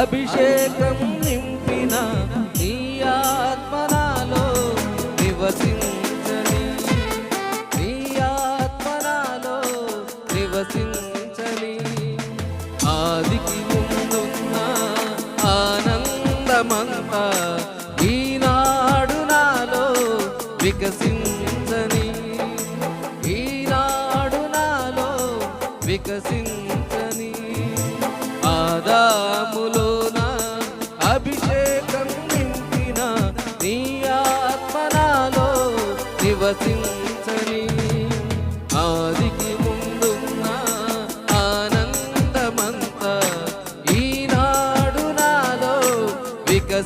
అభిషేకం నింపిన నీ ఆత్మ నాలో నివసించని, నీ ఆత్మ నాలో నివసించని. ఆదికి ముందున్న ఆనందమంతా ఈనాడు నాలో వికసించని, ఈనాడు నాలో వికసించని. ఆదాములోన అభిషేకం